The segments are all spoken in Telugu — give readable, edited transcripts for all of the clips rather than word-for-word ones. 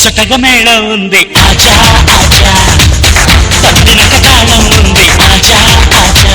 ముచ్చటగా మేళం ఉంది ఆచా ఆచా తప్పినక తాళం ఉంది ఆచా ఆచా.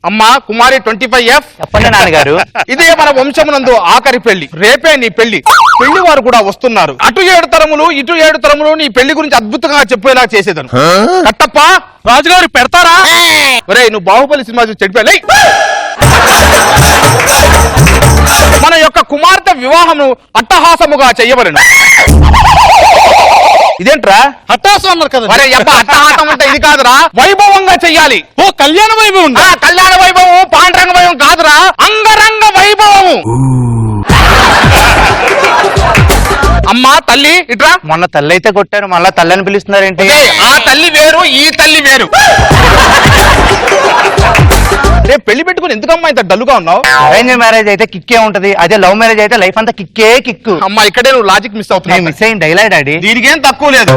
అమ్మా కుమారి 25F. చెప్పండి నాన్నగారు. ఇదే మన వంశమునందు ఆఖరి పెళ్లి. రేపే నీ పెళ్లి. పెళ్లి వారు కూడా వస్తున్నారు. అటు 7 తరములు ఇటు 7 తరములు నీ పెళ్లి గురించి అద్భుతంగా చెప్పేలా చేసేదను. కట్టప్ప రాజుగారు పెడతారా? ఒరే నువ్వు బాహుబలి సినిమా చూసి చెడిపోయి మన యొక్క కుమార్తె వివాహము అట్టహాసముగా చెయ్యవలను. ఇదేంట్రా హఠాసం అన్నారు కదా. అరే అబ్బా అట్టహాసం అంటే ఇది కాదురా, వైభవంగా చెయ్యాలి. ఓ కళ్యాణ వైభవం. కళ్యాణ వైభవం పాండురంగ వైభవం కాదురా, అంగరంగ వైభవము. అమ్మా తల్లి ఇట్రా. మొన్న తల్లి అయితే కొట్టారు, మళ్ళా తల్లని పిలుస్తున్నారేంటి? ఆ తల్లి వేరు ఈ తల్లి వేరు. రేపు పెళ్లి పెట్టుకుని ఎందుకమ్మా ఇంత డల్లుగా ఉన్నావు? అరేంజ్ మ్యారేజ్ అయితే కిక్కే ఉంటది, అదే లవ్ మ్యారేజ్ అయితే లైఫ్ అంతా కిక్కే కిక్కు. అమ్మా ఇక్కడే నువ్వు లాజిక్ మిస్ అవుతున్నావు. మిస్ అయిన డైలాగ్ డాడీ. దీనికేం తక్కువ లేదు.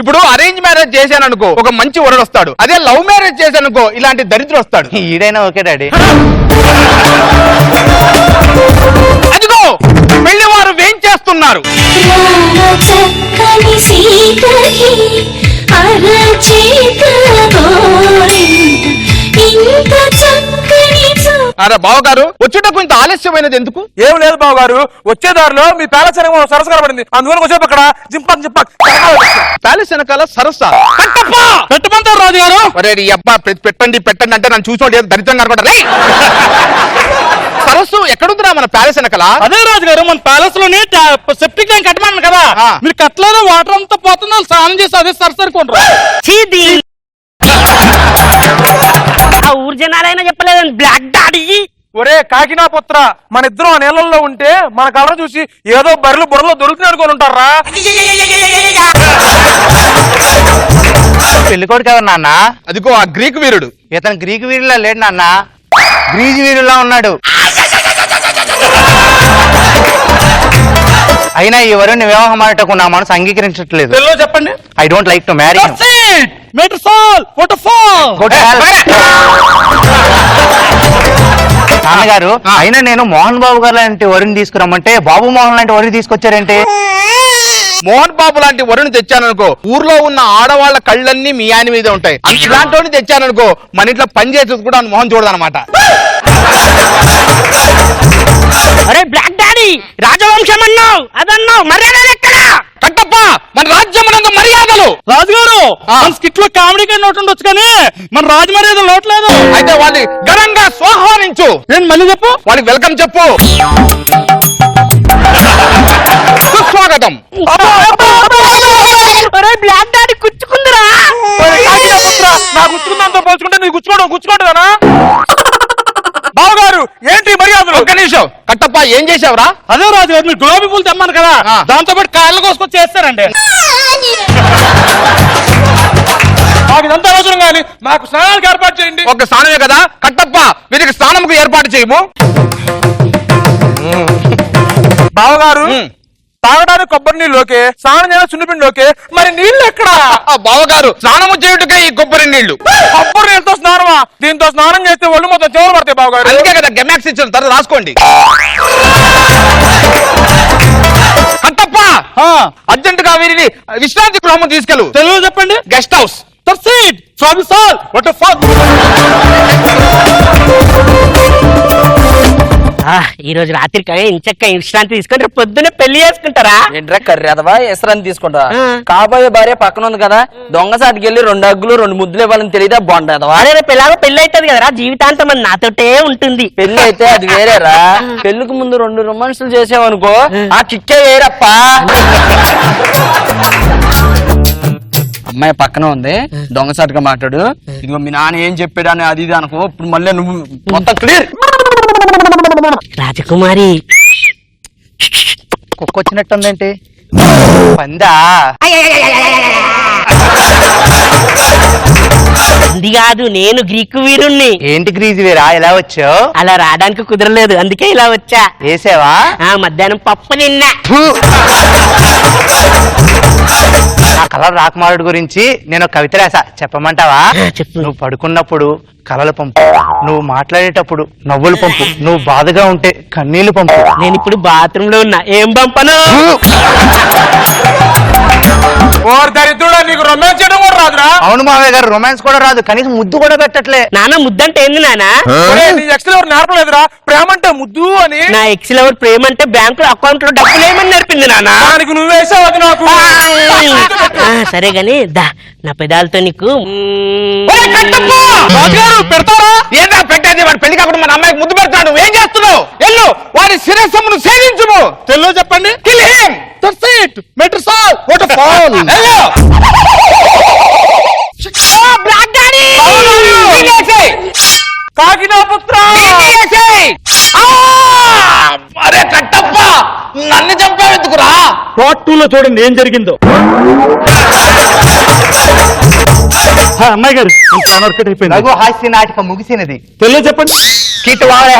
ఇప్పుడు అరేంజ్ మ్యారేజ్ చేశాననుకో ఒక మంచి వరుడు వస్తాడు, అదే లవ్ మ్యారేజ్ చేశాననుకో ఇలాంటి దరిద్రుడు వస్తాడు. ఈడైనా ఓకే డాడీ. అదిగో పెళ్లి వారు వేం చేస్తున్నారు. అరే బావగారు వచ్చేటప్పుడు ఇంత ఆలస్యమైనది ఎందుకు? ఏం లేదు బావగారు, వచ్చే దారిలో మీ ప్యాలెస్ సరస్సు కనబడింది, అందువల్ల వచ్చేపు అక్కడ జింపక్ జింపక్ ప్యాలెస్ వెనకాల సరస్సా పెట్టమంటారు రాజుగారు. అరే ఈ అబ్బా పెట్టండి పెట్టండి అంటే నన్ను చూసుకోండి దరిద్రంగా అనుకుంటారు. సరస్సు ఎక్కడుందిరా మన ప్యాలెస్ వెనకాల? అదే రాజుగారు మన ప్యాలెస్ లోనే సెప్టిక్ ట్యాంక్ కట్టమన్నాను కదా, మీరు కట్టలేదు వాటర్ అంతా పోతుంది, స్నానం చేసి అదే సరసరికుంటారు. ఆ ఊరు జనాలైనా చెప్పలేదండి బ్లాక్ డాడీ. ఒరే కాకినా పుత్ర, మన ఇద్దరం ఆ నీళ్ళల్లో ఉంటే మన కలర్ చూసి ఏదో బర్రెలు బుర్రలో దొరుకుతుంది అనుకోని ఉంటారా? పెళ్లికోడికి ఎవరు నాన్న? అదిగో ఆ గ్రీక్ వీరుడు. ఇతను గ్రీక్ వీరులా లేడు నాన్న, గ్రీజ్ వీరులా ఉన్నాడు. అయినా ఈ వరుణ్ణి వివాహం ఆడటకు నా మనసు అంగీకరించట్లేదు. చెప్పండి. I don't like to marry him. నాన్నగారు అయినా నేను మోహన్ బాబు గారు లాంటి వరుణ్ తీసుకురమ్మంటే బాబు మోహన్ లాంటి వరుణ్ తీసుకొచ్చారేంటి? మోహన్ బాబు లాంటి వరుణ్ తెచ్చాననుకో ఊర్లో ఉన్న ఆడవాళ్ల కళ్ళన్నీ మీ ఆయన మీద ఉంటాయి. ఇలాంటి వాడిని తెచ్చాననుకో మన ఇంట్లో పని చేసేది కూడా మోహన్ చూడదనమాట. అరే బ్లాక్ డాడీ, రాజవంశం అన్నావు అదన్నావు, మర్యాదలు ఎక్కడా? కట్టప్ప మన రాజ్యం మర్యాదలు. రాజుగారు మన స్కిట్ లో కామెడీగా నోట్ ఉండొచ్చు కానీ మన రాజమర్యాద నోట్లేదు. అయితే వాళ్ళని ఘనంగా స్వాహ్వానించు. నేను మళ్ళీ చెప్పు. వాళ్ళకి వెల్కమ్ చెప్పు. సుస్వాగతం. బ్లాక్ డాడీ గుచ్చుకుందిరా. నా గుచ్చుకుందంతో పోల్చుకుంటే నీ గుచ్చుకోవడం బావగారు ఏంటి మర్యాదలు? ఒక్క నిమిషం కట్టప్ప ఏం చేసావురా? అదే రాజుగారు మీరు గులాబీ పూలు తెమ్మను కదా, దాంతో పాటు కాయలు కోసుకొని చేస్తారండి. మాకు ఇదంతా అవసరం కానీ మాకు స్నానానికి ఏర్పాటు చేయండి. ఒక స్నానమే కదా కట్టప్ప, వీరికి స్నానంకు ఏర్పాటు చేయము. బావగారు తాగడానికి కొబ్బరి నీళ్ళు ఓకే, స్నానం చేయడం సున్నిపిండి ఓకే, మరి నీళ్ళు ఎక్కడ? బావగారు స్నానము చేయుటకే ఈ కొబ్బరి నీళ్లు. కొబ్బరి నీళ్ళతో స్నానమా? దీంతో స్నానం చేస్తే ఒళ్ళు మొత్తం చెవులు పడతాయి బావగారు. అందుకే కదా గెమాక్స్ ఇచ్చిన తర్వాత రాసుకోండి. కట్టప్ప అర్జెంట్ గా వీరిని విశ్రాంతి గృహము తీసుకెళ్ళు. తెలుగు చెప్పండి. Guest house. ఈ రోజు రాత్రికి ఇంచక్క విశ్రాంతి తీసుకొని రేపు పొద్దున్నే పెళ్లి చేసుకుంటారా? ఏంట్రా కర్రేదవా విశ్రాంతి తీసుకుంటా? కాబోయే భార్య పక్కన ఉంది కదా, దొంగసాటికి వెళ్ళి 2 అగ్గులు 2 ముద్దులు ఇవ్వాలని తెలియదా? బాగుండదవా? అదే రేపు ఎలాగో పెళ్లి అవుతుంది కదరా, జీవితాంతం అది నాతోటే ఉంటుంది. పెళ్లి అయితే అది వేరేరా, పెళ్లికి ముందు 2 రొమాన్సులు చేసావనుకో ఆ కిక్కే వేరప్పా. అమ్మాయి పక్కన ఉంది, దొంగసాటుగా మాట్లాడు. ఇదిగో మీ నాన్న ఏం చెప్పాడు అని అది ఇది అనుకో, ఇప్పుడు మళ్ళీ నువ్వు మొత్తం క్లియర్. రాజకుమారి కుక్క వచ్చినట్టుందేంటి? పందా అది కాదు, నేను గ్రీకు వీరుణ్ణి. ఏంటి గ్రీజు వీరా ఎలా వచ్చావు? అలా రావడానికి కుదరలేదు, అందుకే ఇలా వచ్చా. వేసావా? మధ్యాహ్నం పప్పు తిన్నా. ఆ కలర్ రాకుమారుడు గురించి నేను ఒక కవిత రాసా, చెప్పమంటావా? చెప్పు. నువ్వు పడుకున్నప్పుడు కలలు పంపు, నువ్వు మాట్లాడేటప్పుడు నవ్వులు పంపు, నువ్వు బాధగా ఉంటే కన్నీళ్లు పంపు. నేను ఇప్పుడు బాత్రూమ్ లో ఉన్నా, ఏం పంపను? దరిద్రుడా, నీకు రొమాన్స్ చేయడం కూడా రాదురా? అవును మావయ్య గారు, రొమాన్స్ కూడా రాదు, కనీసం ముద్దు కూడా పెట్టట్లే. నాన్న ముద్దంటే ఏంది నానా? నీ ఎక్స్ ఎవరు నేర్పలేదురా ప్రేమ అంటే ముద్దు అని? నా ఎక్స్ లవర్ ప్రేమ అంటే బ్యాంక్ లో అకౌంట్ లో డబ్బులు ఏమని నేర్పింది నాన్న. దానికి నువ్వేసావు అది నాకు. సరే గాని దా, నా పెదాలతో నీకు పెడతారా? ఏంటా పెట్టేది? వాడు పెళ్లి కాకుండా మన అమ్మాయికి ముద్దు పెడతాడు, ఏం చేస్తున్నావు? ఎల్లు వాడి శిరస్సును సేవించుము. తెలుగు చెప్పండి. Kill him. That's it. Matter solved. What a fall. ఎల్లు. బ్లాక్ డాడీ వీడేసేయ్. కాకినా పుత్ర. వీడేసేయ్. అరే కట్టప్ప, నన్ను చంపావు ఎందుకురా? పార్ట్ 2 లో చూడండి ఏం జరిగిందో. అమ్మాయి గారు చాలా వర్కౌట్ అయిపోయింది. రఘు హాస్య నాటిక ముగిసినది. తెలుగు చెప్పండి. కిట్ వాడే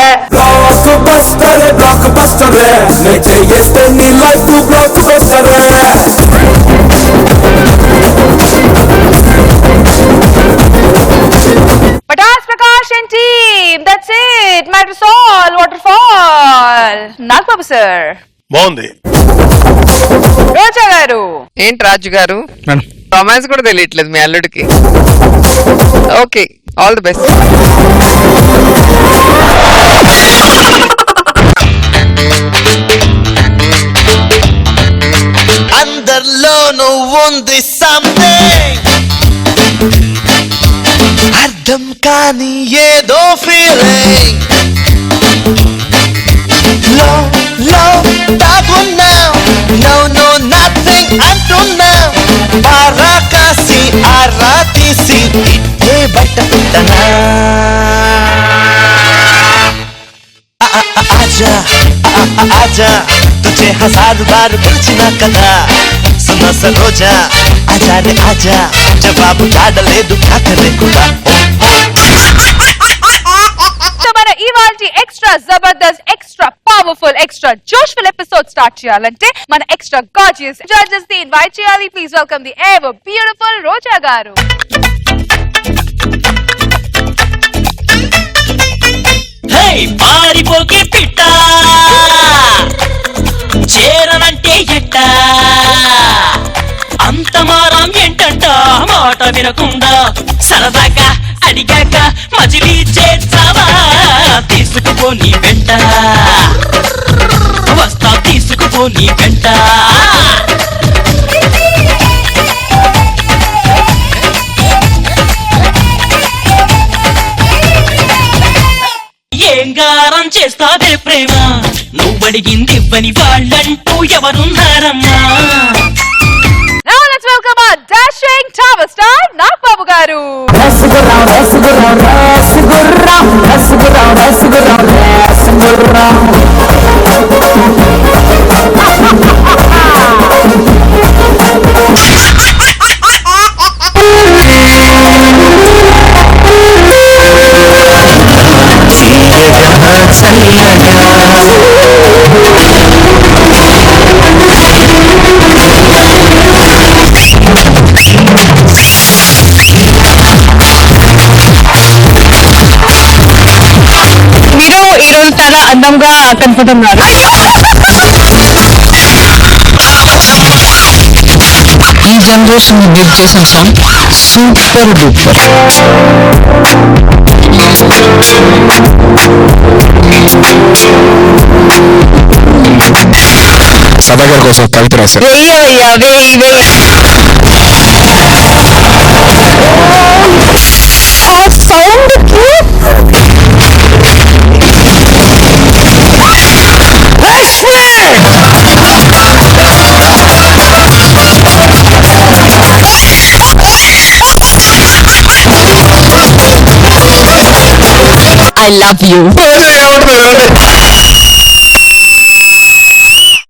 Patas Prakash and team, that's it. Matter solved. Waterfall. Nagbabu sir. బాగుంది. రోజా గారు. ఏంటి రాజు గారు, రొమాన్స్ కూడా తెలియట్లేదు మీ అల్లుడికి. Okay, all the best. అందరిలో నువ్వుంది సంథింగ్, అర్థం కాని ఏదో ఫీలింగ్, లో లో దాగున్నావు, నో నో నథింగ్ అంటున్నావు, పారా కాసి ఆరా తీసి ఇట్టే బయట పెట్టనా. आजा आजा तुझे 1000 बार पिలిచినా కదా, सुना सरोजा आजा रे आजा, जवाब కాడలేదు కాకరే కూడా. సో మన ఇవాల్టి extra Jabardasth, extra powerful, extra జోష్ఫుల్ ఎపిసోడ్ స్టార్ట్ చేయాలంటే మన ఎక్స్ట్రా గార్జియస్ జడ్జెస్ ని ఇన్వైట్ చేయాలి. Please welcome the ever beautiful Roja garu. పారిపోకే పిట్ట చేరనంటే ఎట్ట, అంత మారం ఏంటంట మాట వినకుండా, సరదాగా అడిగాక మజిలీ చేస్తావా, తీసుకుపో నీ వెంట వస్తా, తీసుకుపో నీ వెంట. ఏం గారం చేస్తావే ప్రేమ, నువ్వడిగింది ఇవ్వని వాళ్ళంటూ ఎవరున్నారమ్మా. Now let's welcome our dashing tower star Nagbabu garu. మీరు ఈ రోజు చాలా అందంగా కనపడుతున్నారు. ఈ జనరేషన్ బిల్డ్ చేసిన సాంగ్ సూపర్ డూపర్. సదాగర్ కోసం కవిత రాశారు. వెయ్యవయ్యా వెయ్యి వెయ్యి. ఆ సౌండ్ కి I love you.